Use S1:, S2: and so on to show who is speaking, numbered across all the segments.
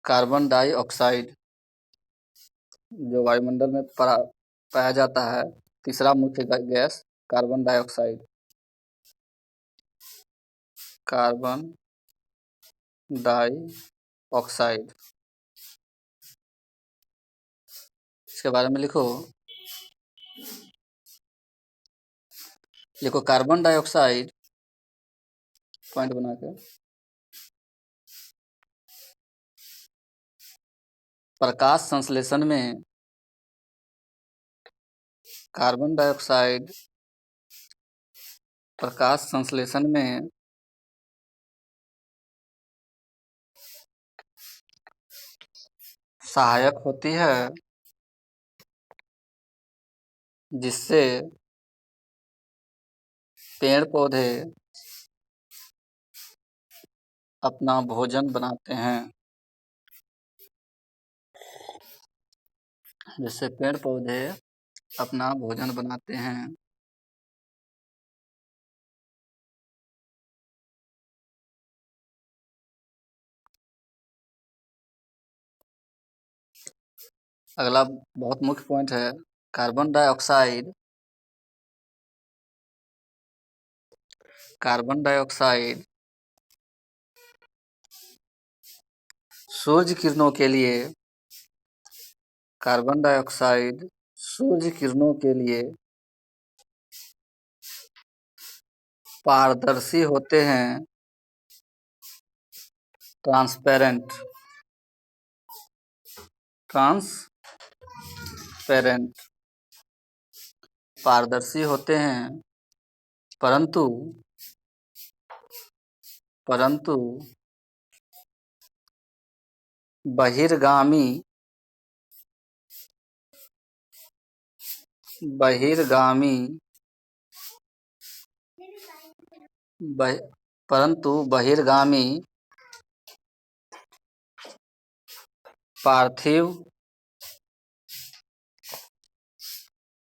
S1: Carbon dioxide जो वायुमंडल में पाया जाता है, तीसरा मुख्य gas carbon dioxide. Carbon dioxide, इसके बारे में लिखो। कार्बन डाइऑक्साइड पॉइंट बना के प्रकाश संश्लेषण में कार्बन डाइऑक्साइड प्रकाश संश्लेषण में सहायक होती है, जिससे पेड़ पौधे अपना भोजन बनाते हैं। जिससे पेड़ पौधे अपना भोजन बनाते हैं। अगला बहुत मुख्य पॉइंट है, कार्बन डाइऑक्साइड सूर्य किरणों के लिए कार्बन डाइऑक्साइड सूर्य किरणों के लिए पारदर्शी होते हैं, ट्रांसपेरेंट पारदर्शी होते हैं, परंतु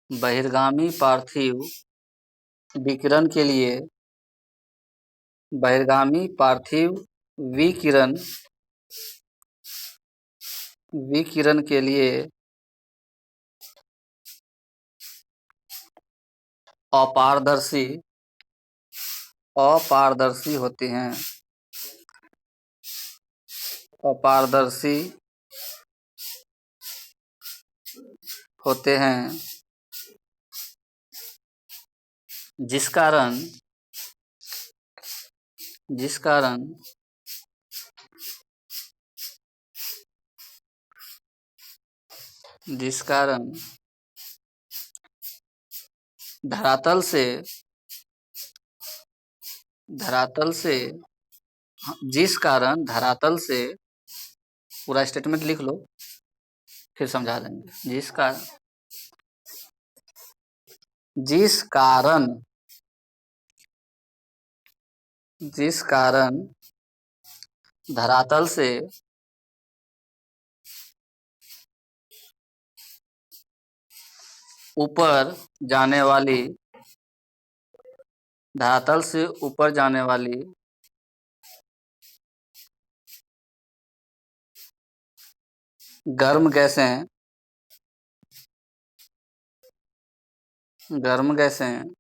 S1: बहिर्गामी पार्थिव विकिरण के लिए विकिरण के लिए अपारदर्शी होते हैं। जिस कारण धरातल से पूरा स्टेटमेंट लिख लो, फिर समझा देंगे। जिस कारण धरातल से ऊपर जाने वाली गर्म गैसें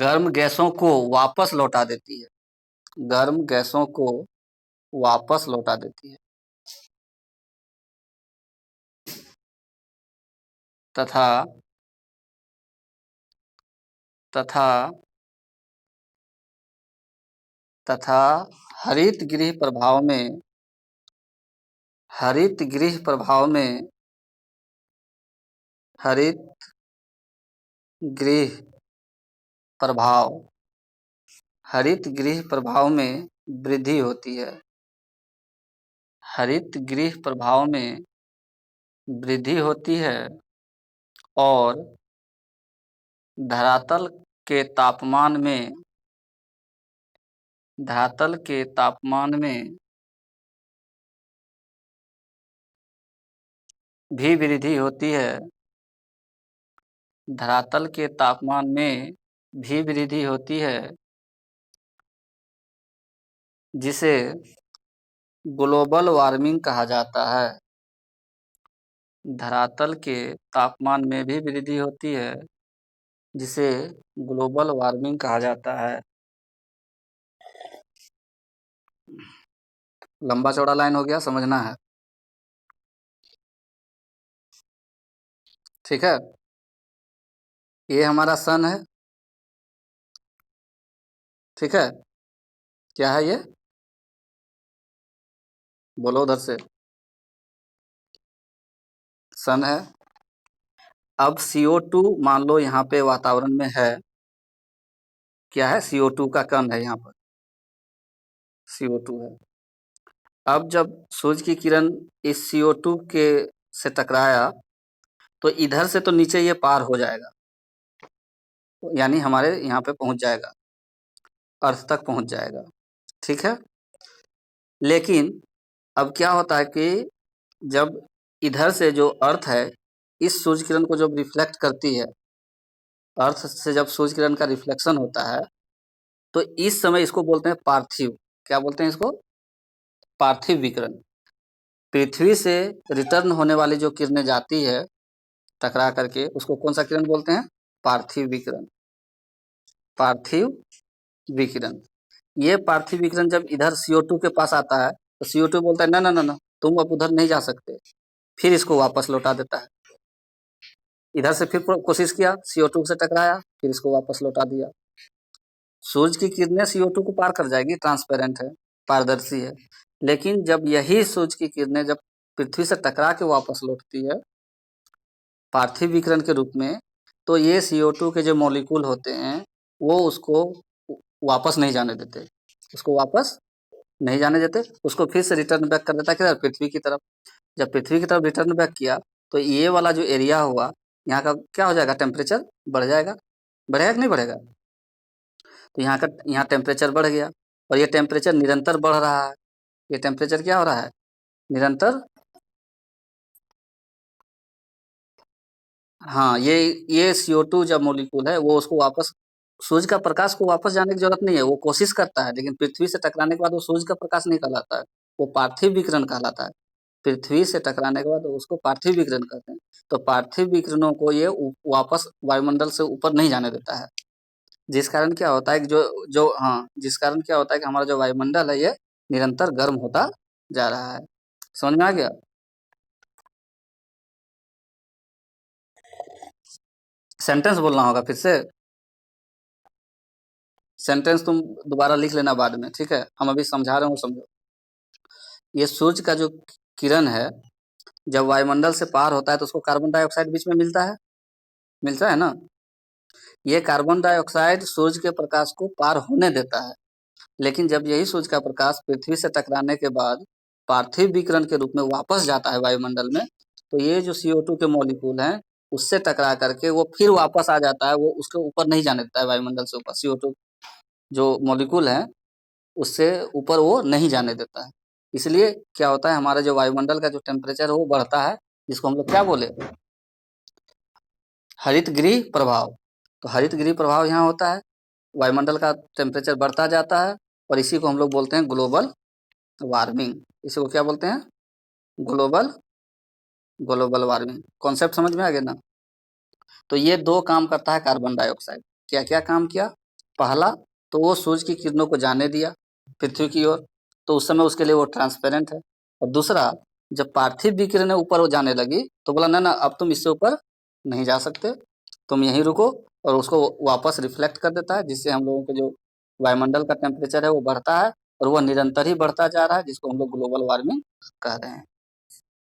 S1: गर्म गैसों को वापस लौटा देती है। तथा हरित गृह प्रभाव में वृद्धि होती है और धरातल के तापमान में भी वृद्धि होती है। धरातल के तापमान में भी वृद्धि होती है, जिसे ग्लोबल वार्मिंग कहा जाता है। धरातल के तापमान में भी वृद्धि होती है, जिसे ग्लोबल वार्मिंग कहा जाता है। लंबा चौड़ा लाइन हो गया, समझना है। ठीक है, ये हमारा सन है। ठीक है, क्या है ये, बोलो उधर से। सन है। अब CO2 मान लो यहाँ पे वातावरण में है, क्या है, CO2 का कण है यहाँ पर, CO2 है। अब जब सूरज की किरण इस CO2 के से टकराया, तो इधर से तो नीचे ये पार हो जाएगा, यानी हमारे यहाँ पे पहुंच जाएगा, अर्थ तक पहुंच जाएगा। ठीक है, लेकिन अब क्या होता है कि जब इधर से जो अर्थ है, इस सूरज किरण को जब रिफ्लेक्ट करती है, अर्थ से जब सूरज किरण का रिफ्लेक्शन होता है, तो इस समय इसको बोलते हैं पार्थिव। क्या बोलते हैं इसको, पार्थिव विकिरण। पृथ्वी से रिटर्न होने वाली जो किरणें जाती है टकरा करके, उसको कौन सा किरण बोलते हैं, पार्थिव विकिरण। पार्थिव विकिरण। ये पार्थिव विकिरण जब इधर CO2 के पास आता है, तो CO2 बोलता है ना ना ना ना, तुम अब उधर नहीं जा सकते, फिर इसको वापस लौटा देता है। इधर से फिर कोशिश किया, CO2 से टकराया, फिर इसको वापस लौटा दिया। सूरज की किरणें CO2 को पार कर जाएगी, ट्रांसपेरेंट है, पारदर्शी है। लेकिन जब यही सूरज की किरणें जब पृथ्वी से टकरा के वापस लौटती है पार्थिव विकिरण के रूप में, तो ये CO2 के जो मॉलिक्यूल होते हैं, वो उसको वापस नहीं जाने देते, उसको वापस नहीं जाने देते, उसको फिर से रिटर्न बैक कर देता है किधर, पृथ्वी की तरफ। जब पृथ्वी की तरफ रिटर्न बैक किया, तो ये वाला जो एरिया हुआ, यहाँ का क्या हो जाएगा, टेम्परेचर बढ़ जाएगा। बढ़ेगा कि नहीं बढ़ेगा, तो यहाँ टेम्परेचर बढ़ गया, और ये टेम्परेचर निरंतर बढ़ रहा है। ये टेम्परेचर क्या हो रहा है, निरंतर। हाँ, ये CO2 जब मॉलिक्यूल है, वो उसको वापस, सूरज का प्रकाश को वापस जाने की जरूरत नहीं है, वो कोशिश करता है, लेकिन पृथ्वी से टकराने के बाद वो सूरज का प्रकाश नहीं कहलाता है, वो पार्थिव विकिरण कहलाता है। पृथ्वी से टकराने के बाद उसको पार्थिव विकिरण कहते हैं। तो पार्थिव विकिरणों को ये वापस वायुमंडल से ऊपर नहीं जाने देता है, जिस कारण क्या होता है कि जो जो हाँ, जिस कारण क्या होता है कि हमारा जो वायुमंडल है, ये निरंतर गर्म होता जा रहा है। समझ में आ गया। सेंटेंस बोलना होगा फिर से। सेंटेंस तुम दोबारा लिख लेना बाद में, ठीक है, हम अभी समझा रहे हूँ, समझो। ये सूरज का जो किरण है, जब वायुमंडल से पार होता है, तो उसको कार्बन डाइऑक्साइड बीच में मिलता है, मिलता है ना। ये कार्बन डाइऑक्साइड सूरज के प्रकाश को पार होने देता है, लेकिन जब यही सूरज का प्रकाश पृथ्वी से टकराने के बाद पार्थिव विकिरण के रूप में वापस जाता है वायुमंडल में, तो ये जो CO2 के मॉलिक्यूल हैं, उससे टकरा करके वो फिर वापस आ जाता है, वो उसके ऊपर नहीं जाने देता है, वायुमंडल से ऊपर CO2 जो मॉलिक्यूल है, उससे ऊपर वो नहीं जाने देता है। इसलिए क्या होता है, हमारा जो वायुमंडल का जो टेम्परेचर है वो बढ़ता है, जिसको हम लोग क्या बोले, हरित गृह प्रभाव। तो हरित गृह प्रभाव यहाँ होता है, वायुमंडल का टेम्परेचर बढ़ता जाता है, और इसी को हम लोग बोलते हैं ग्लोबल वार्मिंग। इसी को क्या बोलते हैं, ग्लोबल ग्लोबल वार्मिंग। कॉन्सेप्ट समझ में आ गया ना। तो ये दो काम करता है कार्बन डाइऑक्साइड। क्या क्या काम किया, पहला तो वो सूरज की किरणों को जाने दिया पृथ्वी की ओर, तो उस समय उसके लिए वो ट्रांसपेरेंट है। और दूसरा, जब पार्थिव विकिरणें ऊपर वो जाने लगी, तो बोला ना ना, अब तुम इससे ऊपर नहीं जा सकते, तुम यहीं रुको, और उसको वापस रिफ्लेक्ट कर देता है, जिससे हम लोगों के जो वायुमंडल का टेम्परेचर है वो बढ़ता है, और वह निरंतर ही बढ़ता जा रहा है, जिसको हम लोग ग्लोबल वार्मिंग कह रहे हैं।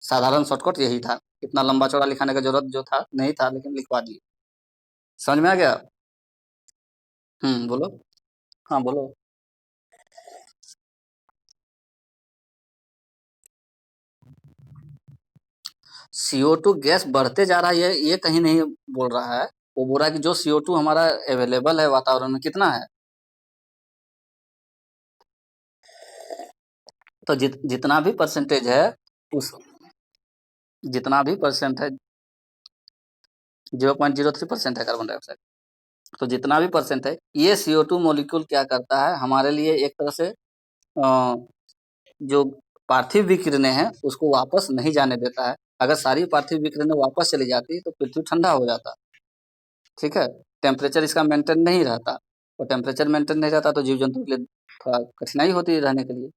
S1: साधारण शॉर्टकट यही था, इतना लंबा चौड़ा लिखाने का जरूरत जो था नहीं था, लेकिन लिखवा दिए। समझ में आ गया। बोलो। हाँ बोलो। CO2 गैस बढ़ते जा रहा है, ये कहीं नहीं बोल रहा है। वो बोल रहा है कि जो CO2 हमारा अवेलेबल है वातावरण में, कितना है, तो जितना भी परसेंटेज है, उस जितना भी परसेंट है, 0.03% है कार्बन डाइऑक्साइड। तो जितना भी परसेंट है, ये CO2 मॉलिक्यूल क्या करता है हमारे लिए, एक तरह से जो पार्थिव विकिरणें हैं उसको वापस नहीं जाने देता है। अगर सारी पार्थिव विकिरणें वापस चली जाती तो पृथ्वी ठंडा हो जाता। ठीक है, टेम्परेचर इसका मेंटेन नहीं रहता, और टेम्परेचर मेंटेन नहीं रहता तो जीव जंतु के लिए थोड़ा कठिनाई होती है रहने के लिए।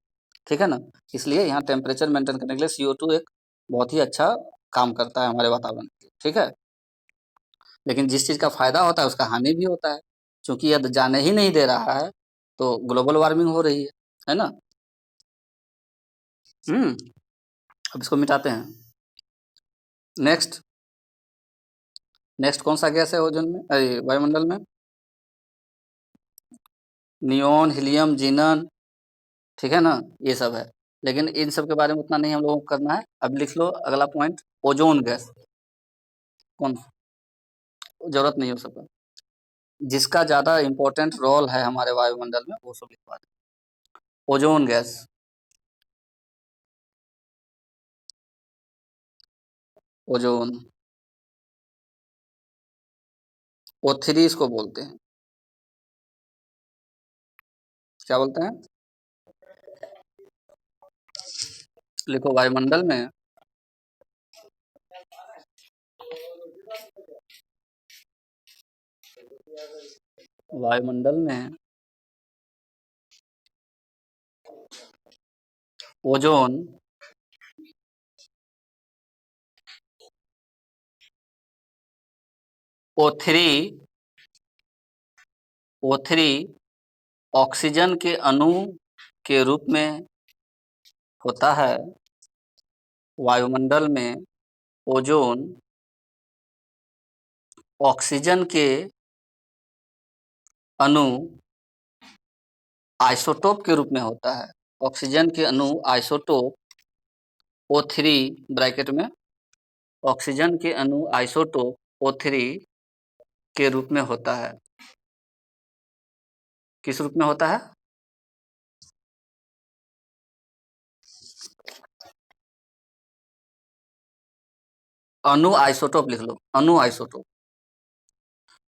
S1: ठीक है ना, इसलिए यहाँ टेम्परेचर मेंटेन करने के लिए CO2 एक बहुत ही अच्छा काम करता है हमारे वातावरण के लिए। ठीक है, लेकिन जिस चीज़ का फायदा होता है उसका हानि भी होता है, क्योंकि यदि जाने ही नहीं दे रहा है तो ग्लोबल वार्मिंग हो रही है ना। अब इसको मिटाते हैं। नेक्स्ट, नेक्स्ट कौन सा गैस है ओजोन में, वायुमंडल में? नियोन, हीलियम, जीनन, ठीक है ना, ये सब है। लेकिन इन सब के बारे में उतना नहीं हम लोगों को करना है। अब लिख लो अगला पॉइंट, ओजोन गैस। कौन? जरूरत नहीं हो सकता, जिसका ज्यादा इंपॉर्टेंट रोल है हमारे वायुमंडल में वो सब लिखवा दें। ओजोन गैस, ओजोन, O3 इसको बोलते हैं। क्या बोलते हैं? लिखो वायुमंडल में वायुमंडल में ओजोन O3, O3 ऑक्सीजन के अणु के रूप में होता है। वायुमंडल में ओजोन ऑक्सीजन के अणु आइसोटोप के रूप में होता है। ऑक्सीजन के अणु आइसोटोप O3 ब्रैकेट में, ऑक्सीजन के अणु आइसोटोप O3 के रूप में होता है। किस रूप में होता है? अणु आइसोटोप लिख लो, अणु आइसोटोप,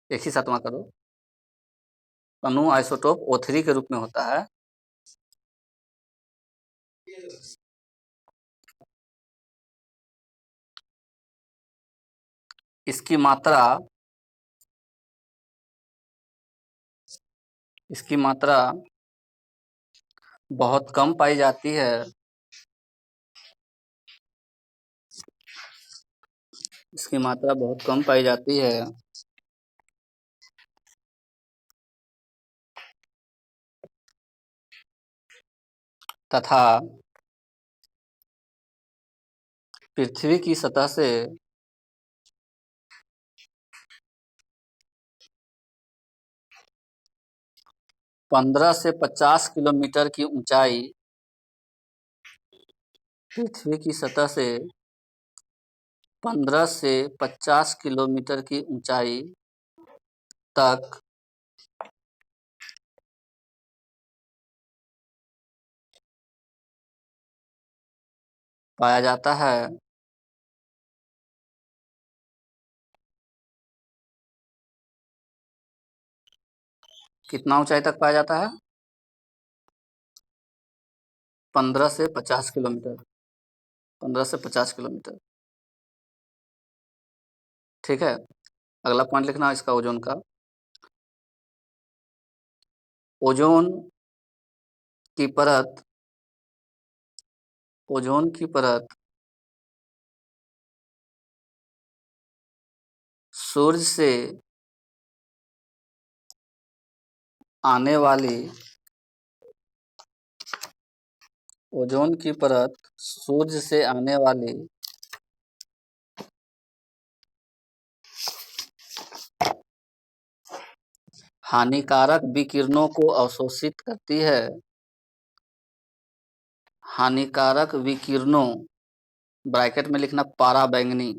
S1: एक ही साथ वहां करो। अणु आइसोटोप O3 के रूप में होता है। इसकी मात्रा, इसकी मात्रा बहुत कम पाई जाती है। इसकी मात्रा बहुत कम पाई जाती है तथा पृथ्वी की सतह से 15 से 50 किलोमीटर की ऊंचाई, पृथ्वी की सतह से 15 से 50 किलोमीटर की ऊंचाई तक पाया जाता है। कितना ऊंचाई तक पाया जाता है? 15 से 50 किलोमीटर, 15 से 50 किलोमीटर। ठीक है, अगला पॉइंट लिखना इसका, ओजोन का। ओजोन की परत, ओजोन की परत सूर्य से आने वाली, ओजोन की परत सूर्य से आने वाली हानिकारक विकिरणों को अवशोषित करती है। हानिकारक विकिरणों, ब्रैकेट में लिखना पाराबैंगनी,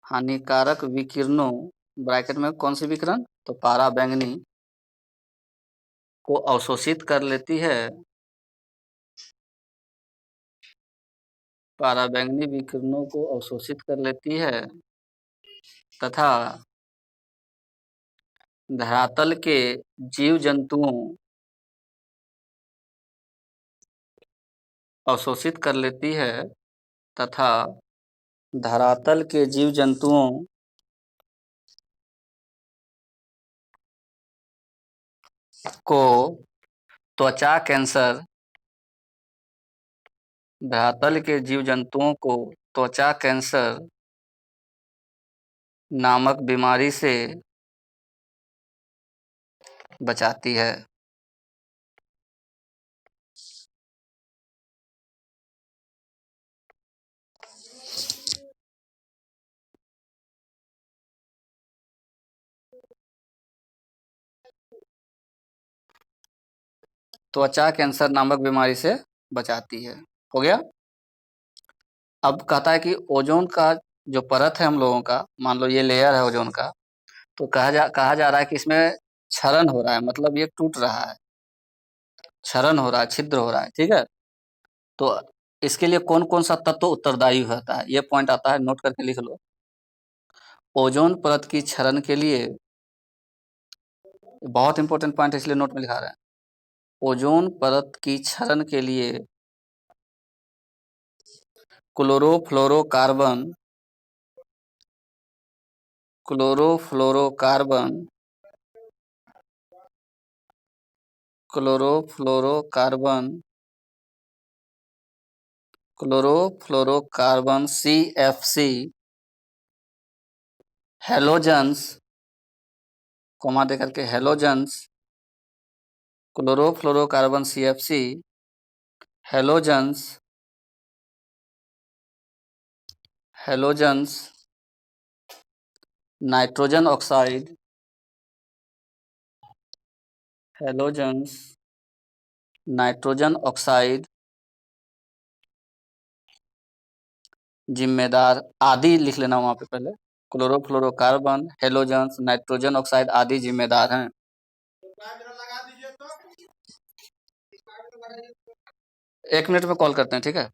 S1: हानिकारक विकिरणों ब्रैकेट में कौन सी विकिरण, तो पाराबैंगनी को अवशोषित कर लेती है पराबैंगनी विकिरणों को अवशोषित कर लेती है तथा धरातल के जीव जंतुओं अवशोषित कर लेती है तथा धरातल के जीव जंतुओं को त्वचा कैंसर धरातल के जीव जंतुओं को त्वचा कैंसर नामक बीमारी से बचाती है। त्वचा कैंसर नामक बीमारी से बचाती है। हो गया। अब कहता है कि ओजोन का जो परत है हम लोगों का, मान लो ये लेयर है ओजोन का, तो कहा जा रहा है कि इसमें क्षरण हो रहा है, मतलब ये टूट रहा है, क्षरण हो रहा है, छिद्र हो रहा है। ठीक है, तो इसके लिए कौन कौन सा तत्व उत्तरदायी होता है, ये पॉइंट आता है, नोट करके लिख लो। ओजोन परत की क्षरण के लिए, बहुत इंपॉर्टेंट पॉइंट है इसलिए नोट में लिखा रहे हैं, ओजोन परत की क्षरण के लिए chlorofluorocarbon chlorofluorocarbon chlorofluorocarbon chlorofluorocarbon CFC halogens, comma दे करके halogens, chlorofluorocarbon CFC halogens halogens nitrogen oxide halogens nitrogen oxide जिम्मेदार, आदि लिख लेना वहां पे पहले, क्लोरोफ्लोरोकार्बन हेलोजेंस नाइट्रोजन ऑक्साइड आदि जिम्मेदार हैं। एक मिनट में कॉल करते हैं, ठीक है।